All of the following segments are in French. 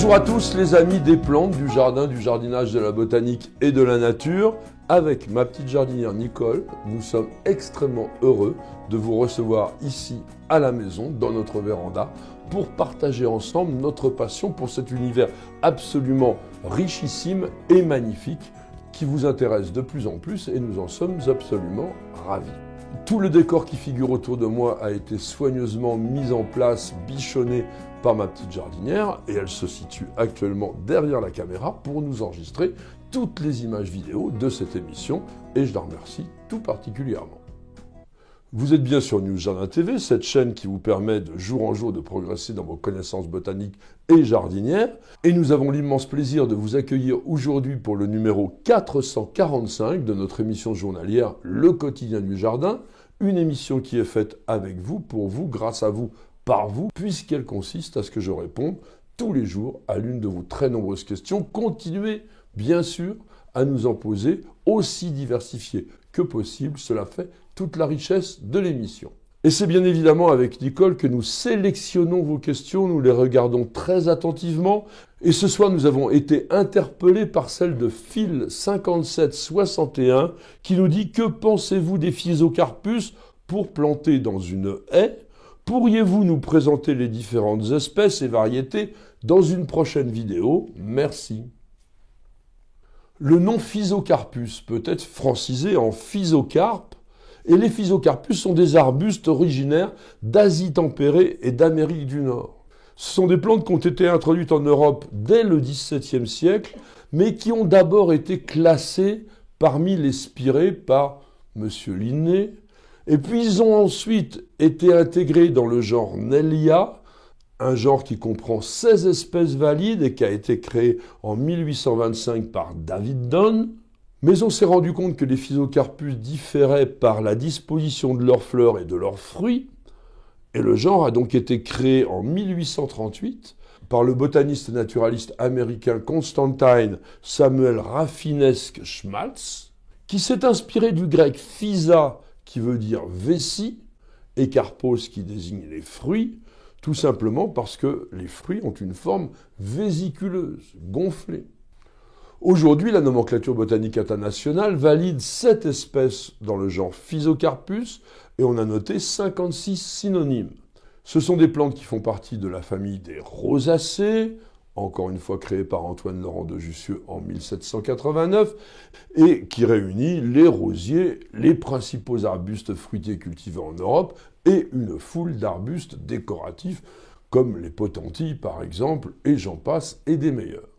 Bonjour à tous les amis des plantes, du jardin, du jardinage, de la botanique et de la nature. Avec ma petite jardinière Nicole, nous sommes extrêmement heureux de vous recevoir ici à la maison, dans notre véranda, pour partager ensemble notre passion pour cet univers absolument richissime et magnifique qui vous intéresse de plus en plus et nous en sommes absolument ravis. Tout le décor qui figure autour de moi a été soigneusement mis en place, bichonné par ma petite jardinière et elle se situe actuellement derrière la caméra pour nous enregistrer toutes les images vidéo de cette émission et je la remercie tout particulièrement. Vous êtes bien sur News Jardin TV, cette chaîne qui vous permet de jour en jour de progresser dans vos connaissances botaniques et jardinières. Et nous avons l'immense plaisir de vous accueillir aujourd'hui pour le numéro 445 de notre émission journalière Le Quotidien du Jardin. Une émission qui est faite avec vous, pour vous, grâce à vous, par vous, puisqu'elle consiste à ce que je réponde tous les jours à l'une de vos très nombreuses questions. Continuez, bien sûr, à nous en poser aussi diversifiées que possible. Cela fait toute la richesse de l'émission. Et c'est bien évidemment avec Nicole que nous sélectionnons vos questions, nous les regardons très attentivement. Et ce soir, nous avons été interpellés par celle de Phil5761 qui nous dit « Que pensez-vous des Physocarpus pour planter dans une haie ? Pourriez-vous nous présenter les différentes espèces et variétés dans une prochaine vidéo ? Merci. » Le nom Physocarpus peut être francisé en physocarpe, et les physocarpus sont des arbustes originaires d'Asie tempérée et d'Amérique du Nord. Ce sont des plantes qui ont été introduites en Europe dès le XVIIe siècle, mais qui ont d'abord été classées parmi les spirées par M. Linné, et puis ils ont ensuite été intégrés dans le genre Nellia, un genre qui comprend 16 espèces valides et qui a été créé en 1825 par David Dunn. Mais on s'est rendu compte que les Physocarpus différaient par la disposition de leurs fleurs et de leurs fruits. Et le genre a donc été créé en 1838 par le botaniste naturaliste américain Constantine Samuel Rafinesque Schmaltz, qui s'est inspiré du grec physa, qui veut dire vessie, et carpos, qui désigne les fruits, tout simplement parce que les fruits ont une forme vésiculeuse, gonflée. Aujourd'hui, la nomenclature botanique internationale valide 7 espèces dans le genre Physocarpus et on a noté 56 synonymes. Ce sont des plantes qui font partie de la famille des rosacées, encore une fois créée par Antoine Laurent de Jussieu en 1789, et qui réunit les rosiers, les principaux arbustes fruitiers cultivés en Europe, et une foule d'arbustes décoratifs, comme les potentilles par exemple, et j'en passe, et des meilleurs.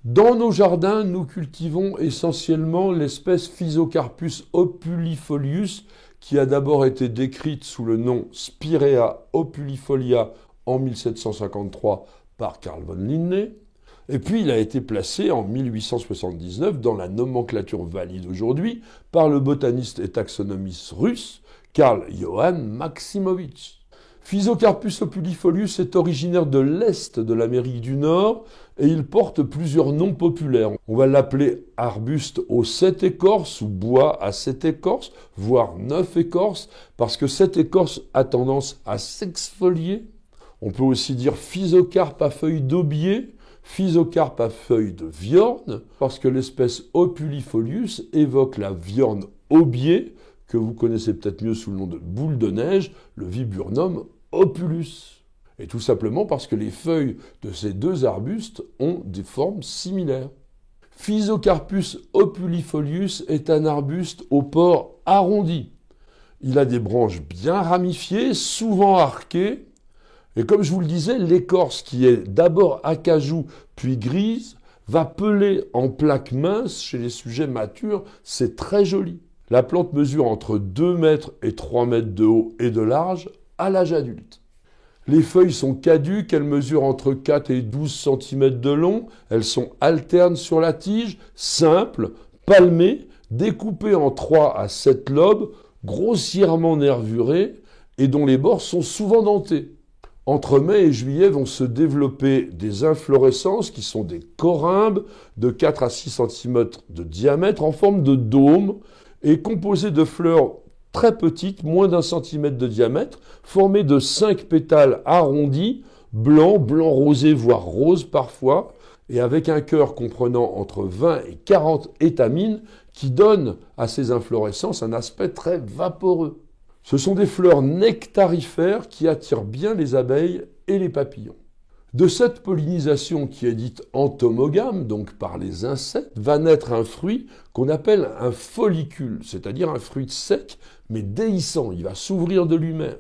Dans nos jardins, nous cultivons essentiellement l'espèce Physocarpus opulifolius, qui a d'abord été décrite sous le nom Spirea opulifolia en 1753 par Carl von Linné, et puis il a été placé en 1879 dans la nomenclature valide aujourd'hui par le botaniste et taxonomiste russe Karl Johann Maximovitch. Physocarpus opulifolius est originaire de l'Est de l'Amérique du Nord et il porte plusieurs noms populaires. On va l'appeler arbuste aux 7 écorces ou bois à 7 écorces, voire 9 écorces, parce que cette écorce a tendance à s'exfolier. On peut aussi dire physocarpe à feuilles d'aubier, physocarpe à feuilles de viorne, parce que l'espèce opulifolius évoque la viorne aubier, que vous connaissez peut-être mieux sous le nom de boule de neige, le viburnum opulus. Et tout simplement parce que les feuilles de ces deux arbustes ont des formes similaires. Physocarpus opulifolius est un arbuste au port arrondi. Il a des branches bien ramifiées, souvent arquées, et comme je vous le disais, l'écorce qui est d'abord acajou puis grise va peler en plaques minces chez les sujets matures, c'est très joli. La plante mesure entre 2 mètres et 3 mètres de haut et de large à l'âge adulte. Les feuilles sont caduques, elles mesurent entre 4 et 12 cm de long, elles sont alternes sur la tige, simples, palmées, découpées en 3 à 7 lobes, grossièrement nervurées et dont les bords sont souvent dentés. Entre mai et juillet vont se développer des inflorescences qui sont des corymbes de 4 à 6 cm de diamètre en forme de dôme et composées de fleurs très petites, moins d'1 cm de diamètre, formées de 5 pétales arrondis, blanc, blanc rosé, voire rose parfois, et avec un cœur comprenant entre 20 et 40 étamines qui donnent à ces inflorescences un aspect très vaporeux. Ce sont des fleurs nectarifères qui attirent bien les abeilles et les papillons. De cette pollinisation qui est dite entomogame, donc par les insectes, va naître un fruit qu'on appelle un follicule, c'est-à-dire un fruit sec mais déhiscent, il va s'ouvrir de lui-même.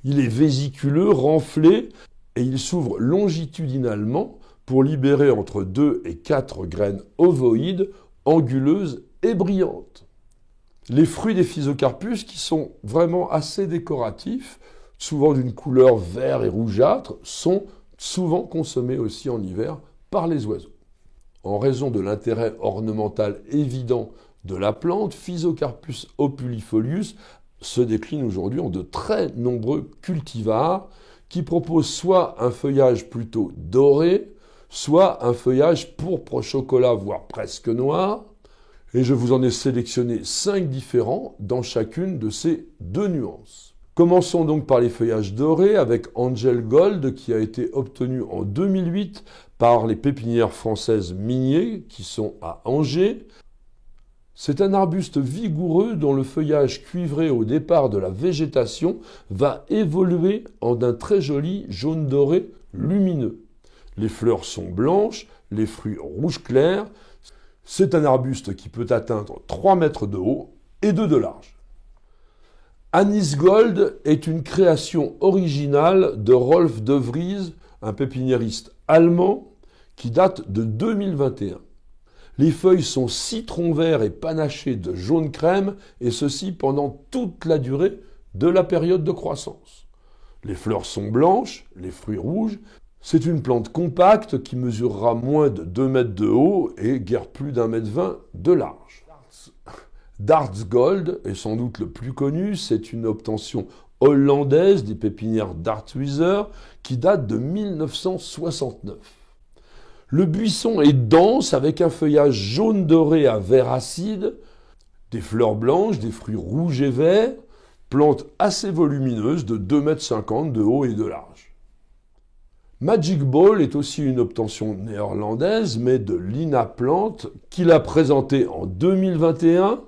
Il est vésiculeux, renflé, et il s'ouvre longitudinalement pour libérer entre 2 et 4 graines ovoïdes, anguleuses et brillantes. Les fruits des Physocarpus, qui sont vraiment assez décoratifs, souvent d'une couleur vert et rougeâtre, sont souvent consommés aussi en hiver par les oiseaux. En raison de l'intérêt ornemental évident de la plante, Physocarpus opulifolius se décline aujourd'hui en de très nombreux cultivars qui proposent soit un feuillage plutôt doré, soit un feuillage pourpre chocolat, voire presque noir. Et je vous en ai sélectionné 5 différents dans chacune de ces 2 nuances. Commençons donc par les feuillages dorés avec Angel Gold qui a été obtenu en 2008 par les pépinières françaises Minier qui sont à Angers. C'est un arbuste vigoureux dont le feuillage cuivré au départ de la végétation va évoluer en un très joli jaune doré lumineux. Les fleurs sont blanches, les fruits rouge clair. C'est un arbuste qui peut atteindre 3 mètres de haut et 2 de large. Anis Gold est une création originale de Rolf de Vries, un pépiniériste allemand qui date de 2021. Les feuilles sont citron vert et panachées de jaune crème, et ceci pendant toute la durée de la période de croissance. Les fleurs sont blanches, les fruits rouges. C'est une plante compacte qui mesurera moins de 2 mètres de haut et guère plus d'1,20 m de large. Darts Gold est sans doute le plus connu, c'est une obtention hollandaise des pépinières d'Artwieser qui date de 1969. Le buisson est dense avec un feuillage jaune doré à vert acide, des fleurs blanches, des fruits rouges et verts, plante assez volumineuse de 2,50 m de haut et de large. Magic Ball est aussi une obtention néerlandaise, mais de Lina Plante, qu'il a présentée en 2021.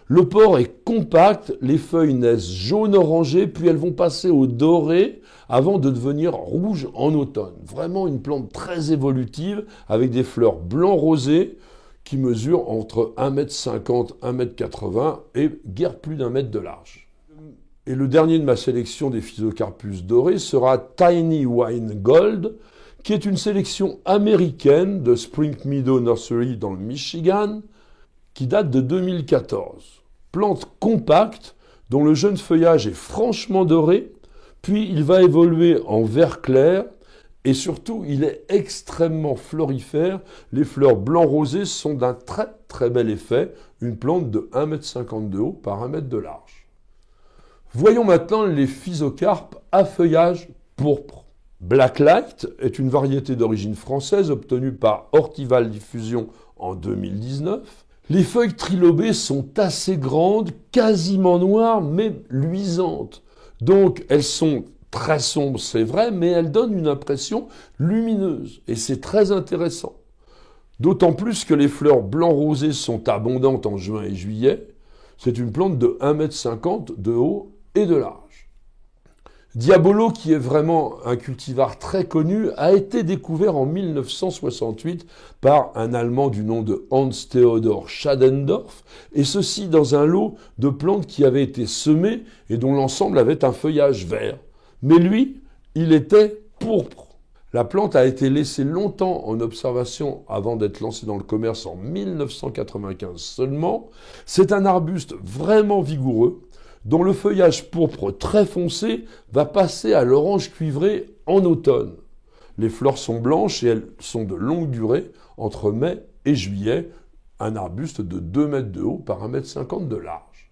Le port est compact, les feuilles naissent jaune-orangé, puis elles vont passer au doré avant de devenir rouges en automne. Vraiment une plante très évolutive avec des fleurs blanc-rosé qui mesurent entre 1,50 m, 1,80 m et guère plus d'1 mètre de large. Et le dernier de ma sélection des Physocarpus dorés sera Tiny Wine Gold, qui est une sélection américaine de Spring Meadow Nursery dans le Michigan, qui date de 2014. Plante compacte dont le jeune feuillage est franchement doré, puis il va évoluer en vert clair et surtout il est extrêmement florifère. Les fleurs blanc-rosé sont d'un très très bel effet, une plante de 1,50 m de haut par 1 m de large. Voyons maintenant les Physocarpes à feuillage pourpre. Blacklight est une variété d'origine française obtenue par Hortival Diffusion en 2019. Les feuilles trilobées sont assez grandes, quasiment noires, mais luisantes. Donc elles sont très sombres, c'est vrai, mais elles donnent une impression lumineuse. Et c'est très intéressant. D'autant plus que les fleurs blanc-rosé sont abondantes en juin et juillet. C'est une plante de 1,50 m de haut et de large. Diabolo, qui est vraiment un cultivar très connu, a été découvert en 1968 par un Allemand du nom de Hans Theodor Schadendorf, et ceci dans un lot de plantes qui avaient été semées et dont l'ensemble avait un feuillage vert. Mais lui, il était pourpre. La plante a été laissée longtemps en observation avant d'être lancée dans le commerce en 1995 seulement. C'est un arbuste vraiment vigoureux, dont le feuillage pourpre très foncé va passer à l'orange cuivré en automne. Les fleurs sont blanches et elles sont de longue durée, entre mai et juillet, un arbuste de 2 mètres de haut par 1,50 m de large.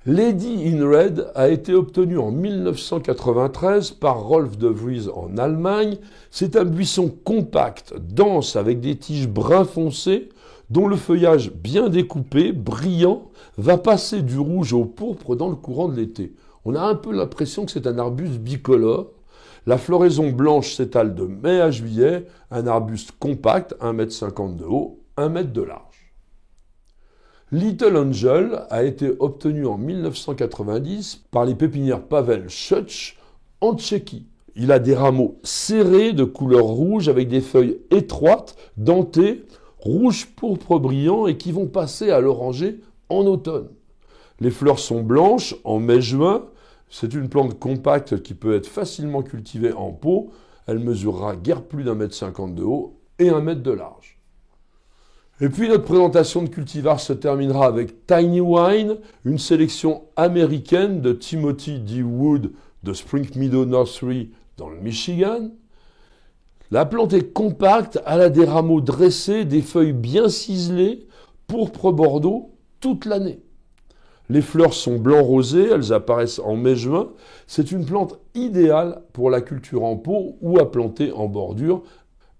Lady in Red a été obtenu en 1993 par Rolf de Vries en Allemagne. C'est un buisson compact, dense, avec des tiges brun foncé, dont le feuillage bien découpé, brillant, va passer du rouge au pourpre dans le courant de l'été. On a un peu l'impression que c'est un arbuste bicolore. La floraison blanche s'étale de mai à juillet, un arbuste compact, 1,50 m de haut, 1 m de large. Little Angel a été obtenu en 1990 par les pépinières Pavel Szuch en Tchéquie. Il a des rameaux serrés de couleur rouge avec des feuilles étroites, dentées, rouge pourpre brillant et qui vont passer à l'oranger en automne. Les fleurs sont blanches en mai-juin. C'est une plante compacte qui peut être facilement cultivée en pot. Elle mesurera guère plus d'1,50 m de haut et 1 m de large. Et puis notre présentation de cultivars se terminera avec Tiny Wine, une sélection américaine de Timothy D. Wood de Spring Meadow Nursery dans le Michigan. La plante est compacte, elle a des rameaux dressés, des feuilles bien ciselées, pourpre bordeaux toute l'année. Les fleurs sont blanc rosé, elles apparaissent en mai-juin. C'est une plante idéale pour la culture en pot ou à planter en bordure.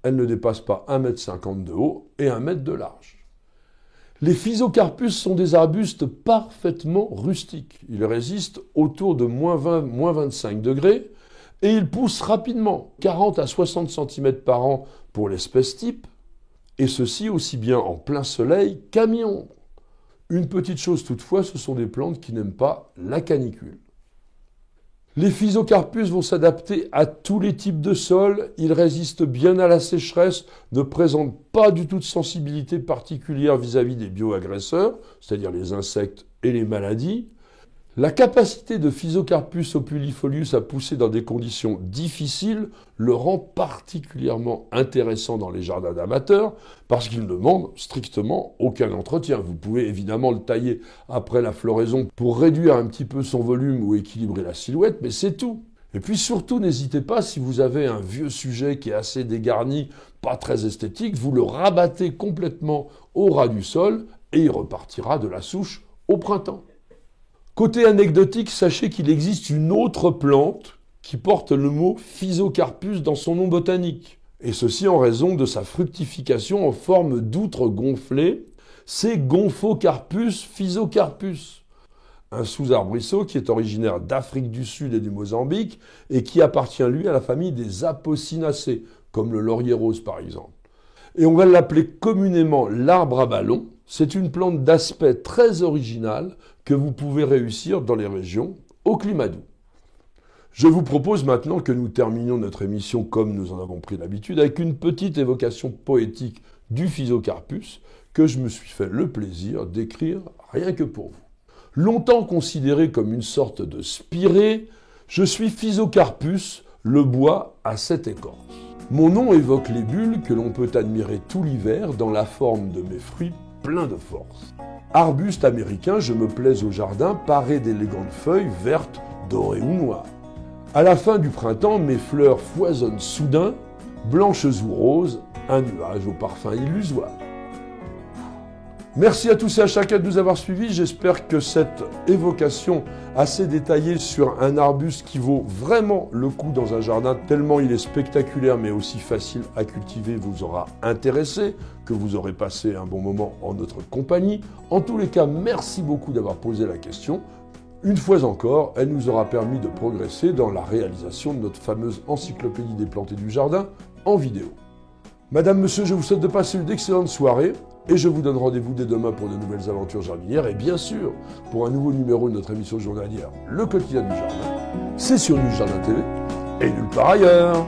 Elle ne dépasse pas 1,50 m de haut et 1 m de large. Les Physocarpus sont des arbustes parfaitement rustiques. Ils résistent autour de -20, -25 degrés et ils poussent rapidement, 40 à 60 cm par an pour l'espèce type, et ceci aussi bien en plein soleil qu'à mi-ombre. Une petite chose toutefois, ce sont des plantes qui n'aiment pas la canicule. Les Physocarpus vont s'adapter à tous les types de sols, ils résistent bien à la sécheresse, ne présentent pas du tout de sensibilité particulière vis-à-vis des bioagresseurs, c'est-à-dire les insectes et les maladies. La capacité de Physocarpus opulifolius à pousser dans des conditions difficiles le rend particulièrement intéressant dans les jardins d'amateurs parce qu'il ne demande strictement aucun entretien. Vous pouvez évidemment le tailler après la floraison pour réduire un petit peu son volume ou équilibrer la silhouette, mais c'est tout. Et puis surtout, n'hésitez pas, si vous avez un vieux sujet qui est assez dégarni, pas très esthétique, vous le rabattez complètement au ras du sol et il repartira de la souche au printemps. Côté anecdotique, sachez qu'il existe une autre plante qui porte le mot Physocarpus dans son nom botanique. Et ceci en raison de sa fructification en forme d'outre gonflée. C'est Gomphocarpus physocarpus, un sous-arbrisseau qui est originaire d'Afrique du Sud et du Mozambique et qui appartient lui à la famille des Apocinacées, comme le laurier rose par exemple. Et on va l'appeler communément l'arbre à ballon. C'est une plante d'aspect très original que vous pouvez réussir dans les régions au climat doux. Je vous propose maintenant que nous terminions notre émission comme nous en avons pris l'habitude avec une petite évocation poétique du Physocarpus que je me suis fait le plaisir d'écrire rien que pour vous. Longtemps considéré comme une sorte de spirée, je suis Physocarpus, le bois à 7 écorces. Mon nom évoque les bulles que l'on peut admirer tout l'hiver dans la forme de mes fruits pleins de force. Arbuste américain, je me plais au jardin, paré d'élégantes feuilles vertes, dorées ou noires. À la fin du printemps, mes fleurs foisonnent soudain, blanches ou roses, un nuage au parfum illusoire. Merci à tous et à chacun de nous avoir suivis. J'espère que cette évocation assez détaillée sur un arbuste qui vaut vraiment le coup dans un jardin, tellement il est spectaculaire mais aussi facile à cultiver, vous aura intéressé, que vous aurez passé un bon moment en notre compagnie. En tous les cas, merci beaucoup d'avoir posé la question. Une fois encore, elle nous aura permis de progresser dans la réalisation de notre fameuse encyclopédie des plantes et du jardin en vidéo. Madame, monsieur, je vous souhaite de passer une excellente soirée et je vous donne rendez-vous dès demain pour de nouvelles aventures jardinières et bien sûr pour un nouveau numéro de notre émission journalière Le Quotidien du Jardin. C'est sur Nuit Jardin TV et nulle part ailleurs.